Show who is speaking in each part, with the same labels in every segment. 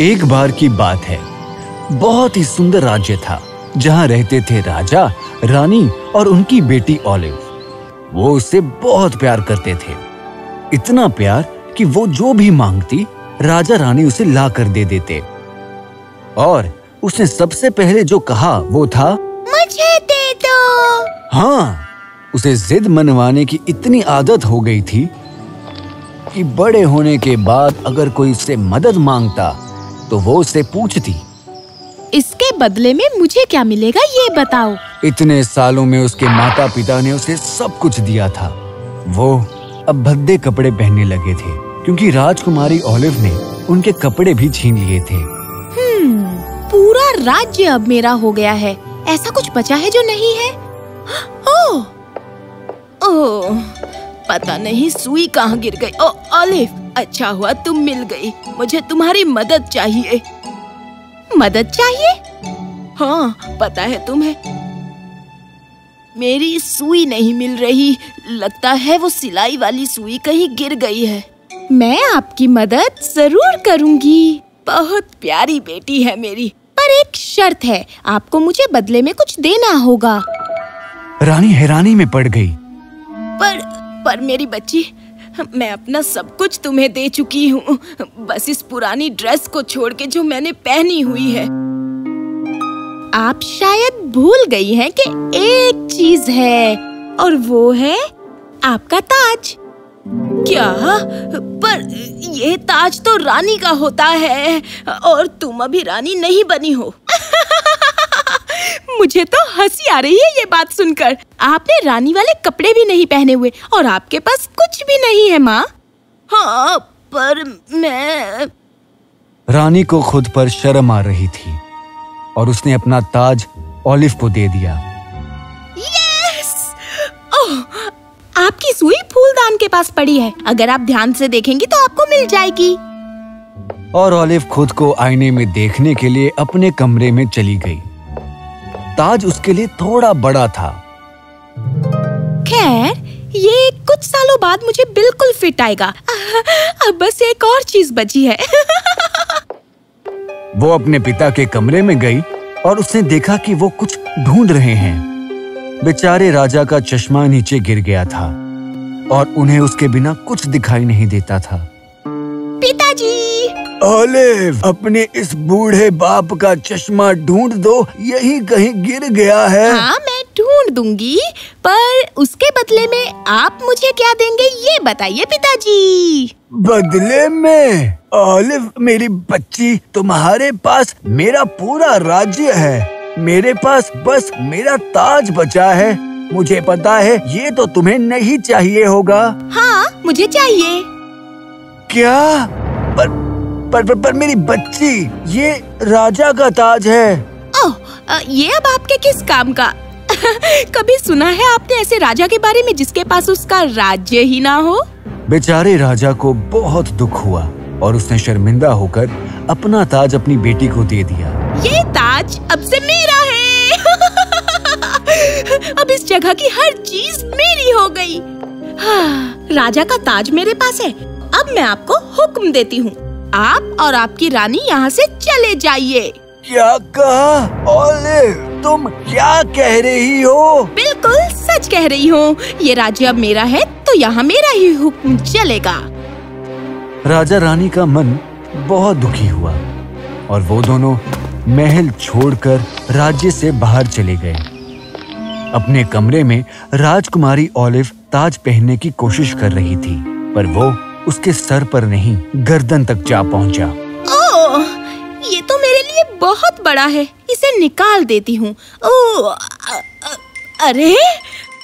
Speaker 1: एक बार की बात है, बहुत ही सुंदर राज्य था जहाँ रहते थे राजा, रानी और उनकी बेटी ऑलिव। वो उससे बहुत प्यार करते थे, इतना प्यार कि वो जो भी मांगती राजा रानी उसे ला कर दे देते। और उसने सबसे पहले जो कहा वो था,
Speaker 2: मुझे दे दो।
Speaker 1: हाँ, उसे जिद मनवाने की इतनी आदत हो गई थी कि बड़े होने के बाद अगर कोई उससे मदद मांगता तो वो उससे पूछती,
Speaker 2: इसके बदले में मुझे क्या मिलेगा ये बताओ।
Speaker 1: इतने सालों में उसके माता पिता ने उसे सब कुछ दिया था। वो अब भद्दे कपड़े पहनने लगे थे क्योंकि राजकुमारी ऑलिव ने उनके कपड़े भी छीन लिए थे।
Speaker 2: पूरा राज्य अब मेरा हो गया है। ऐसा कुछ बचा है जो नहीं है? ओह, पता नहीं सुई कहाँ गिर गई। ऑलिव, अच्छा हुआ तुम मिल गई। मुझे तुम्हारी मदद चाहिए। मदद चाहिए? हाँ, पता है तुम्हें, मेरी सुई नहीं मिल रही। लगता है वो सिलाई वाली सुई कहीं गिर गई है। मैं आपकी मदद जरूर करूंगी। बहुत प्यारी बेटी है मेरी, पर एक शर्त है, आपको मुझे बदले में कुछ देना होगा।
Speaker 1: रानी हैरानी में पड़ गई।
Speaker 2: पर मेरी बच्ची, मैं अपना सब कुछ तुम्हें दे चुकी हूँ, बस इस पुरानी ड्रेस को छोड़ के जो मैंने पहनी हुई है। आप शायद भूल गई हैं कि एक चीज है, और वो है आपका ताज। क्या? पर ये ताज तो रानी का होता है, और तुम अभी रानी नहीं बनी हो। मुझे तो हंसी आ रही है ये बात सुनकर। आपने रानी वाले कपड़े भी नहीं पहने हुए और आपके पास कुछ भी नहीं है माँ। हाँ, पर मैं...
Speaker 1: रानी को खुद पर शर्म आ रही थी और उसने अपना ताज ऑलिव को दे दिया।
Speaker 2: यस! ओह, आपकी सुई फूलदान के पास पड़ी है। अगर आप ध्यान से देखेंगी तो आपको मिल जाएगी।
Speaker 1: और ऑलिव खुद को आईने में देखने के लिए अपने कमरे में चली गई। ताज उसके लिए थोड़ा बड़ा था।
Speaker 2: खैर, ये कुछ सालों बाद मुझे बिल्कुल फिट आएगा। अब बस एक और चीज बची है।
Speaker 1: वो अपने पिता के कमरे में गई और उसने देखा कि वो कुछ ढूंढ रहे हैं। बेचारे राजा का चश्मा नीचे गिर गया था और उन्हें उसके बिना कुछ दिखाई नहीं देता था।
Speaker 2: पिताजी!
Speaker 1: ऑलिव, अपने इस बूढ़े बाप का चश्मा ढूंढ दो, यही कहीं गिर गया है।
Speaker 2: हाँ, मैं ढूंढ दूंगी, पर उसके बदले में आप मुझे क्या देंगे ये बताइए पिताजी।
Speaker 1: बदले में? ऑलिव मेरी बच्ची, तुम्हारे पास मेरा पूरा राज्य है। मेरे पास बस मेरा ताज बचा है। मुझे पता है ये तो तुम्हें नहीं चाहिए होगा।
Speaker 2: हाँ, मुझे चाहिए।
Speaker 1: क्या? पर मेरी बच्ची, ये राजा का ताज है।
Speaker 2: ओह, ये अब आपके किस काम का? कभी सुना है आपने ऐसे राजा के बारे में जिसके पास उसका राज्य ही ना हो?
Speaker 1: बेचारे राजा को बहुत दुख हुआ और उसने शर्मिंदा होकर अपना ताज अपनी बेटी को दे दिया।
Speaker 2: ये ताज अब से मेरा है। अब इस जगह की हर चीज मेरी हो गई। राजा का ताज मेरे पास है। अब मैं आपको हुक्म देती हूँ, आप और आपकी रानी यहाँ से चले जाइए।
Speaker 1: क्या कहा? ऑलिव, तुम क्या कह रही हो?
Speaker 2: बिल्कुल सच कह रही हूँ। ये राज्य अब मेरा है तो यहाँ मेरा ही हुक्म चलेगा।
Speaker 1: राजा रानी का मन बहुत दुखी हुआ और वो दोनों महल छोड़कर राज्य से बाहर चले गए। अपने कमरे में राजकुमारी ऑलिव ताज पहनने की कोशिश कर रही थी, पर वो उसके सर पर नहीं, गर्दन तक जा पहुंचा।
Speaker 2: ओह, ये तो मेरे लिए बहुत बड़ा है, इसे निकाल देती हूँ। ओह, अरे!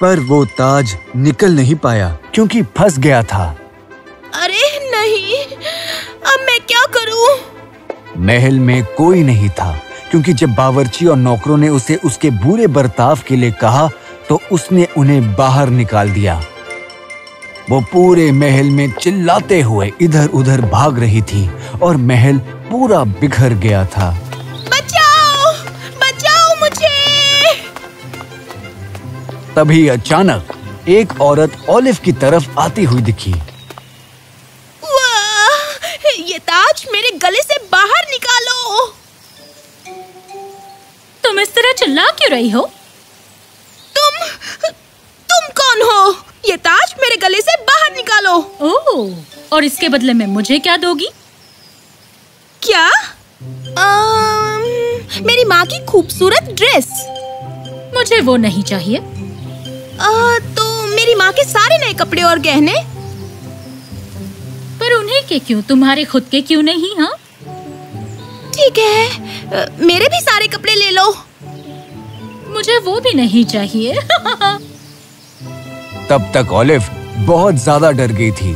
Speaker 1: पर वो ताज निकल नहीं पाया क्योंकि फंस गया था।
Speaker 2: अरे नहीं, अब मैं क्या करूँ?
Speaker 1: महल में कोई नहीं था क्योंकि जब बावर्ची और नौकरों ने उसे उसके बुरे बर्ताव के लिए कहा तो उसने उन्हें बाहर निकाल दिया। वो पूरे महल में चिल्लाते हुए इधर उधर भाग रही थी और महल पूरा बिखर गया था।
Speaker 2: बचाओ! बचाओ मुझे!
Speaker 1: तभी अचानक एक औरत ऑलिव की तरफ आती हुई दिखी।
Speaker 2: वाह! ये ताज मेरे गले से बाहर निकालो।
Speaker 3: तुम इस तरह चिल्ला क्यों रही हो?
Speaker 2: तुम कौन हो? ये ताज मेरे गले से बाहर निकालो।
Speaker 3: ओह, और इसके बदले में मुझे क्या दोगी?
Speaker 2: क्या? मेरी माँ की खूबसूरत ड्रेस।
Speaker 3: मुझे वो नहीं चाहिए।
Speaker 2: तो मेरी माँ के सारे नए कपड़े और गहने।
Speaker 3: पर उन्हीं के क्यों, तुम्हारे खुद के क्यों नहीं? हाँ
Speaker 2: ठीक है, मेरे भी सारे कपड़े ले लो।
Speaker 3: मुझे वो भी नहीं चाहिए।
Speaker 1: तब तक ऑलिव बहुत ज्यादा डर गई थी।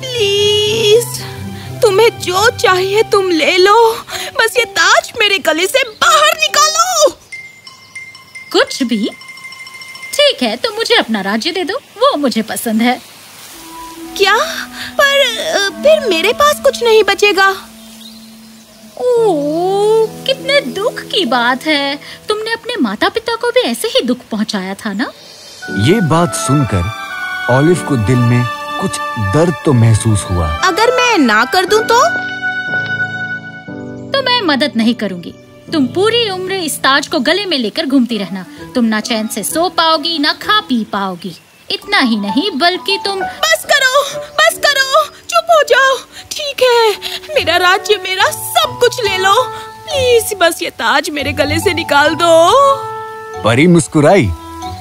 Speaker 2: प्लीज, तुम्हें जो चाहिए तुम ले लो, बस ये ताज मेरे गले से बाहर निकालो।
Speaker 3: कुछ भी? ठीक है, तो मुझे अपना राज्य दे दो, वो मुझे पसंद है।
Speaker 2: क्या? पर फिर मेरे पास कुछ नहीं बचेगा।
Speaker 3: ओह, कितने दुख की बात है। तुमने अपने माता पिता को भी ऐसे ही दुख पहुंचाया था ना?
Speaker 1: ये बात सुनकर ऑलिव को दिल में कुछ दर्द तो महसूस हुआ।
Speaker 2: अगर मैं ना कर दूं
Speaker 3: तो मैं मदद नहीं करूंगी। तुम पूरी उम्र इस ताज को गले में लेकर घूमती रहना। तुम ना चैन से सो पाओगी, ना खा पी पाओगी। इतना ही नहीं, बल्कि तुम
Speaker 2: बस करो, चुप हो जाओ। ठीक है, मेरा राज्य, मेरा सब कुछ ले लो। प्लीज, बस ये ताज मेरे गले से निकाल दो।
Speaker 1: परी मुस्कुराई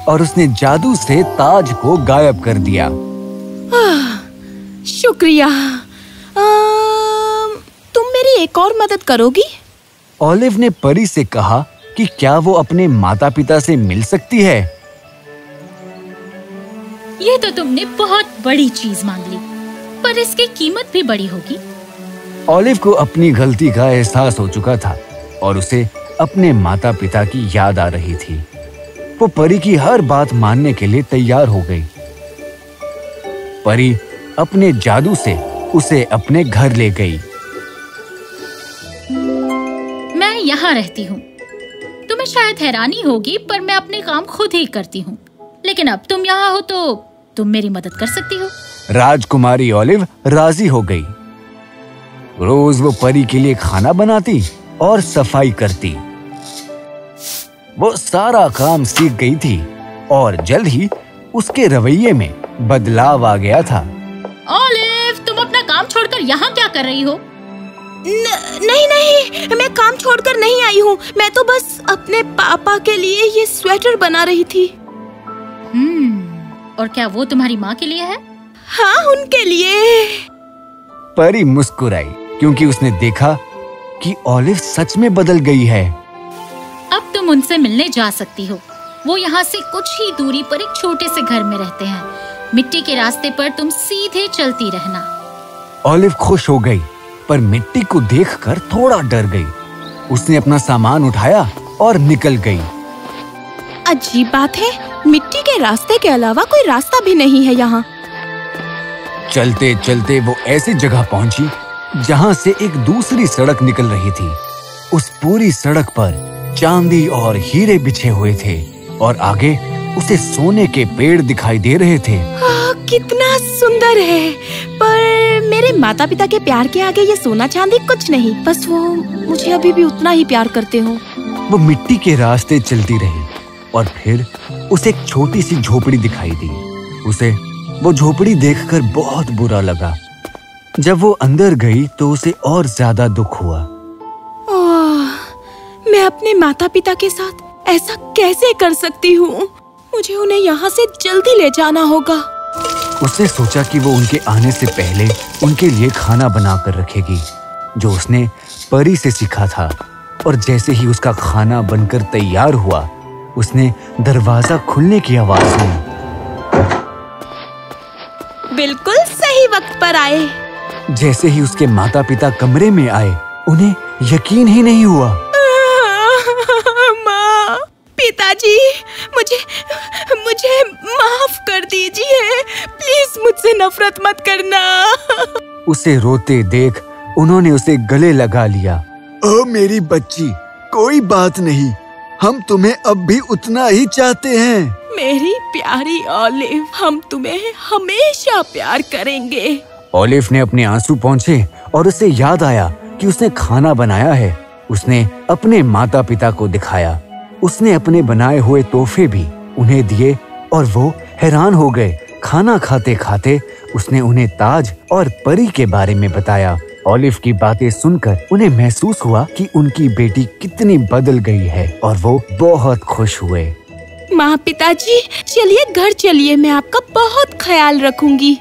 Speaker 1: और उसने जादू से ताज को गायब कर दिया।
Speaker 2: शुक्रिया। तुम मेरी एक और मदद करोगी?
Speaker 1: ऑलिव ने परी से कहा कि क्या वो अपने माता पिता से मिल सकती है।
Speaker 3: ये तो तुमने बहुत बड़ी चीज मांग ली, पर इसकी कीमत भी बड़ी होगी।
Speaker 1: ऑलिव को अपनी गलती का एहसास हो चुका था और उसे अपने माता पिता की याद आ रही थी। वो परी की हर बात मानने के लिए तैयार हो गई। परी अपने जादू से उसे अपने घर ले गई।
Speaker 3: मैं यहाँ रहती हूँ। तुम्हें शायद हैरानी होगी, पर मैं अपने काम खुद ही करती हूँ। लेकिन अब तुम यहाँ हो तो तुम मेरी मदद कर सकती हो।
Speaker 1: राजकुमारी ऑलिव राजी हो गई। रोज वो परी के लिए खाना बनाती और सफाई करती। वो सारा काम सीख गई थी और जल्द ही उसके रवैये में बदलाव आ गया था।
Speaker 3: ऑलिव, तुम अपना काम छोड़कर यहाँ क्या कर रही हो?
Speaker 2: नहीं, मैं काम छोड़कर नहीं आई हूँ। मैं तो बस अपने पापा के लिए ये स्वेटर बना रही थी।
Speaker 3: और क्या वो तुम्हारी माँ के लिए है?
Speaker 2: हाँ, उनके लिए।
Speaker 1: परी मुस्कुराई क्योंकि उसने देखा कि ऑलिव सच में बदल गई है।
Speaker 3: अब तुम उनसे मिलने जा सकती हो। वो यहाँ से कुछ ही दूरी पर एक छोटे से घर में रहते हैं। मिट्टी के रास्ते पर तुम सीधे चलती रहना।
Speaker 1: ऑलिव खुश हो गई, पर मिट्टी को देखकर थोड़ा डर गई। उसने अपना सामान उठाया और निकल गई।
Speaker 2: अजीब बात है, मिट्टी के रास्ते के अलावा कोई रास्ता भी नहीं है यहाँ।
Speaker 1: चलते चलते वो ऐसी जगह पहुंची जहाँ से एक दूसरी सड़क निकल रही थी। उस पूरी सड़क पर चांदी और हीरे बिछे हुए थे और आगे उसे सोने के पेड़ दिखाई दे रहे थे।
Speaker 2: कितना सुंदर है, पर मेरे माता पिता के प्यार के आगे ये सोना चांदी कुछ नहीं। बस वो मुझे अभी भी उतना ही प्यार करते हो।
Speaker 1: वो मिट्टी के रास्ते चलती रही और फिर उसे एक छोटी सी झोपड़ी दिखाई दी। उसे वो झोपड़ी देखकर बहुत बुरा लगा। जब वो अंदर गई तो उसे और ज्यादा दुख हुआ।
Speaker 2: मैं अपने माता पिता के साथ ऐसा कैसे कर सकती हूँ? मुझे उन्हें यहाँ से जल्दी ले जाना होगा।
Speaker 1: उसने सोचा कि वो उनके आने से पहले उनके लिए खाना बनाकर रखेगी, जो उसने परी से सीखा था। और जैसे ही उसका खाना बनकर तैयार हुआ, उसने दरवाजा खुलने की आवाज सुनी।
Speaker 2: बिल्कुल सही वक्त पर आए।
Speaker 1: जैसे ही उसके माता पिता कमरे में आए, उन्हें यकीन ही नहीं हुआ।
Speaker 2: माँ, पिताजी, मुझे माफ कर दीजिए। प्लीज मुझसे नफरत मत करना।
Speaker 1: उसे रोते देख उन्होंने उसे गले लगा लिया। ओ मेरी बच्ची, कोई बात नहीं, हम तुम्हें अब भी उतना ही चाहते हैं।
Speaker 2: मेरी प्यारी ऑलिव, हम तुम्हें हमेशा प्यार करेंगे।
Speaker 1: ओलिव ने अपने आंसू पोंछे और उसे याद आया कि उसने खाना बनाया है। उसने अपने माता पिता को दिखाया। उसने अपने बनाए हुए तोहफे भी उन्हें दिए और वो हैरान हो गए। खाना खाते खाते उसने उन्हें ताज और परी के बारे में बताया। ओलिव की बातें सुनकर उन्हें महसूस हुआ कि उनकी बेटी कितनी बदल गई है और वो बहुत खुश हुए।
Speaker 2: माँ, पिताजी, चलिए घर चलिए, मैं आपका बहुत ख्याल रखूंगी।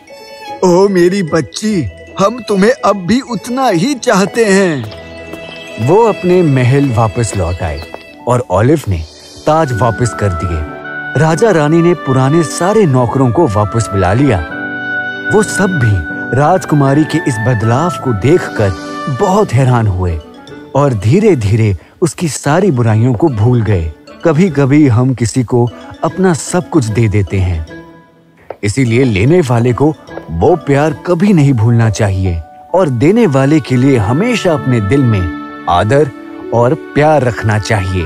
Speaker 1: ओ मेरी बच्ची, हम तुम्हें अब भी उतना ही चाहते हैं। वो अपने महल वापस लौट आए और ओलिव ने ताज वापस कर दिए। राजा रानी ने पुराने सारे नौकरों को वापस बुला लिया। वो सब भी राजकुमारी के इस बदलाव को देखकर बहुत हैरान हुए और धीरे धीरे उसकी सारी बुराइयों को भूल गए। कभी कभी हम किसी को अपना सब कुछ दे देते हैं, इसीलिए लेने वाले को वो प्यार कभी नहीं भूलना चाहिए और देने वाले के लिए हमेशा अपने दिल में आदर और प्यार रखना चाहिए।